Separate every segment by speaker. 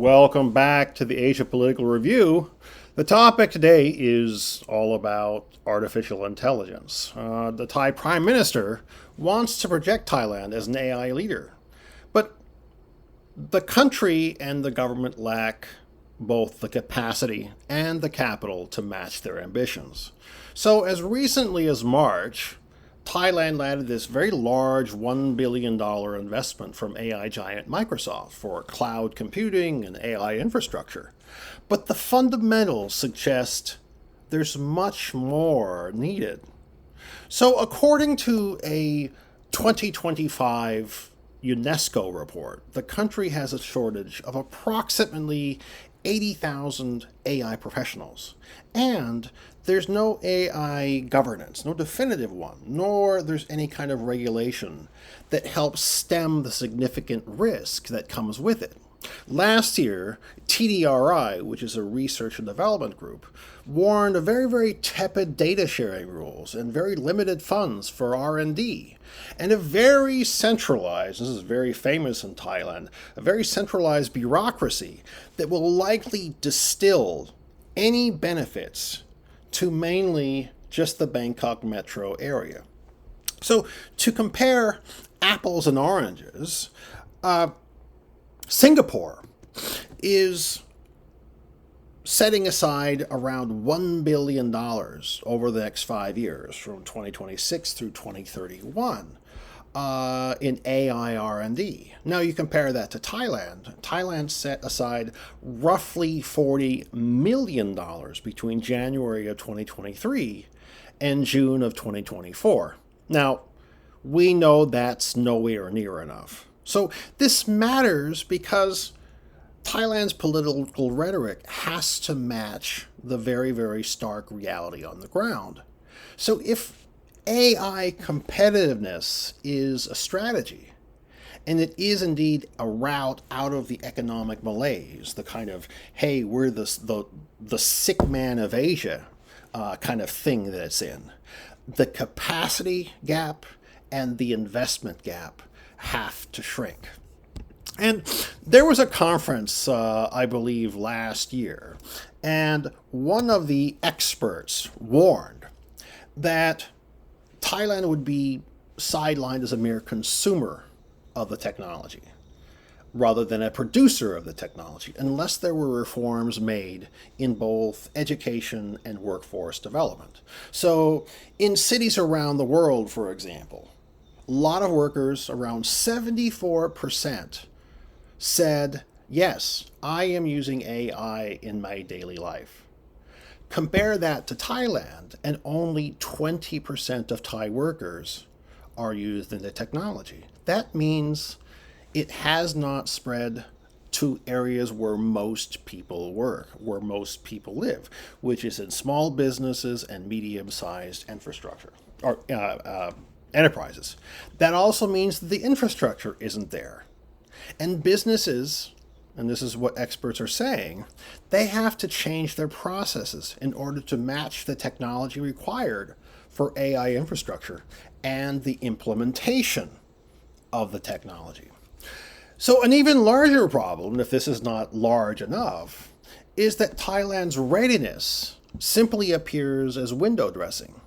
Speaker 1: Welcome back to the Asia Political Review. The topic today is all about artificial intelligence. The Thai Prime Minister wants to project Thailand as an AI leader, but the country and the government lack both the capacity and the capital to match their ambitions. So, as recently as March, Thailand landed this very large $1 billion investment from AI giant Microsoft for cloud computing and AI infrastructure. But the fundamentals suggest there's much more needed. So, according to a 2025 UNESCO report, the country has a shortage of approximately 80,000 AI professionals. And there's no AI governance, no definitive one, nor there's any kind of regulation that helps stem the significant risk that comes with it. Last year, TDRI, which is a research and development group, warned of very tepid data sharing rules and very limited funds for R&D, and a very centralized, this is very famous in Thailand, a very centralized bureaucracy that will likely distill any benefits to mainly just the Bangkok metro area. So to compare apples and oranges, Singapore is setting aside around $1 billion over the next 5 years, from 2026 through 2031, in AI R&D. Now you compare that to Thailand. Thailand set aside roughly $40 million between January of 2023 and June of 2024. Now, we know that's nowhere near enough. So this matters because Thailand's political rhetoric has to match the very stark reality on the ground. So if AI competitiveness is a strategy, and it is indeed a route out of the economic malaise, the kind of, hey, we're the sick man of Asia kind of thing that it's in, the capacity gap and the investment gap have to shrink. And there was a conference, I believe, last year, and one of the experts warned that Thailand would be sidelined as a mere consumer of the technology rather than a producer of the technology, unless there were reforms made in both education and workforce development. So in cities around the world, for example, a lot of workers, around 74%, said, yes, I am using AI in my daily life. Compare that to Thailand, and only 20% of Thai workers are used in the technology. That means it has not spread to areas where most people work, where most people live, which is in small businesses and medium-sized infrastructure, or enterprises. That also means that the infrastructure isn't there. And businesses, and this is what experts are saying, they have to change their processes in order to match the technology required for AI infrastructure and the implementation of the technology. So an even larger problem, if this is not large enough, is that Thailand's readiness simply appears as window dressing.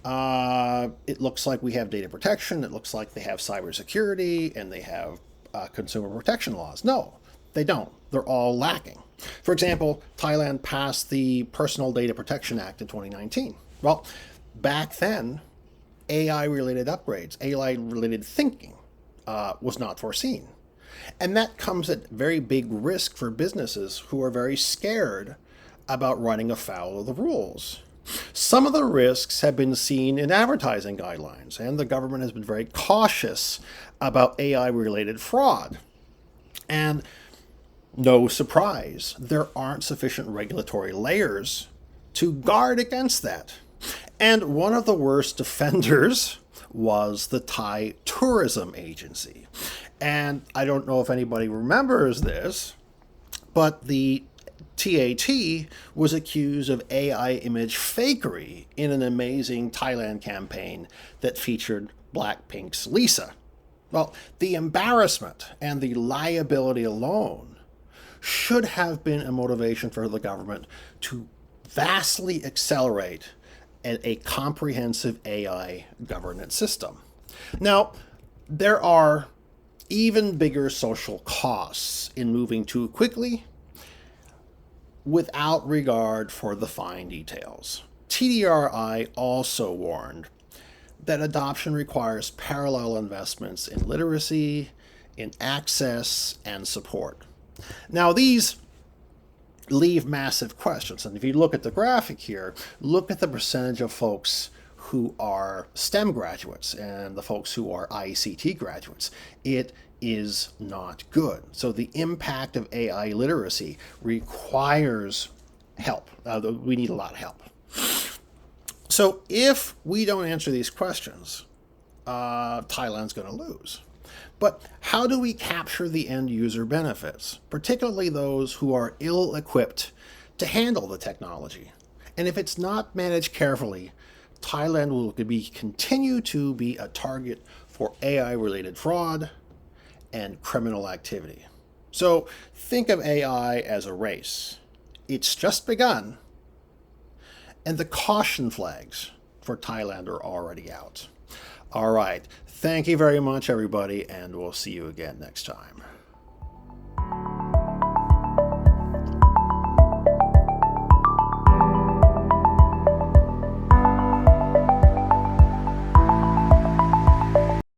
Speaker 1: It looks like we have data protection, it looks like they have cybersecurity, and they have consumer protection laws. No, they don't. They're all lacking. For example, Thailand passed the Personal Data Protection Act in 2019. Well, back then, AI-related upgrades, AI-related thinking was not foreseen. And that comes at very big risk for businesses who are very scared about running afoul of the rules. Some of the risks have been seen in advertising guidelines, and the government has been very cautious about AI-related fraud. And no surprise, there aren't sufficient regulatory layers to guard against that. And one of the worst offenders was the Thai Tourism Agency. And I don't know if anybody remembers this, but the TAT was accused of AI image fakery in an amazing Thailand campaign that featured Blackpink's Lisa. Well, the embarrassment and the liability alone should have been a motivation for the government to vastly accelerate a comprehensive AI governance system. Now, there are even bigger social costs in moving too quickly without regard for the fine details. TDRI also warned that adoption requires parallel investments in literacy, in access, and support. Now, these leave massive questions. And if you look at the graphic here, look at the percentage of folks who are STEM graduates and the folks who are ICT graduates. It is not good. So the impact of AI literacy requires help. We need a lot of help. So if we don't answer these questions, Thailand's going to lose. But how do we capture the end user benefits, particularly those who are ill-equipped to handle the technology? And if it's not managed carefully, Thailand will continue to be a target for AI-related fraud and criminal activity. So think of AI as a race. It's just begun, and the caution flags for Thailand are already out. All right. Thank you very much, everybody, and we'll see you again next time.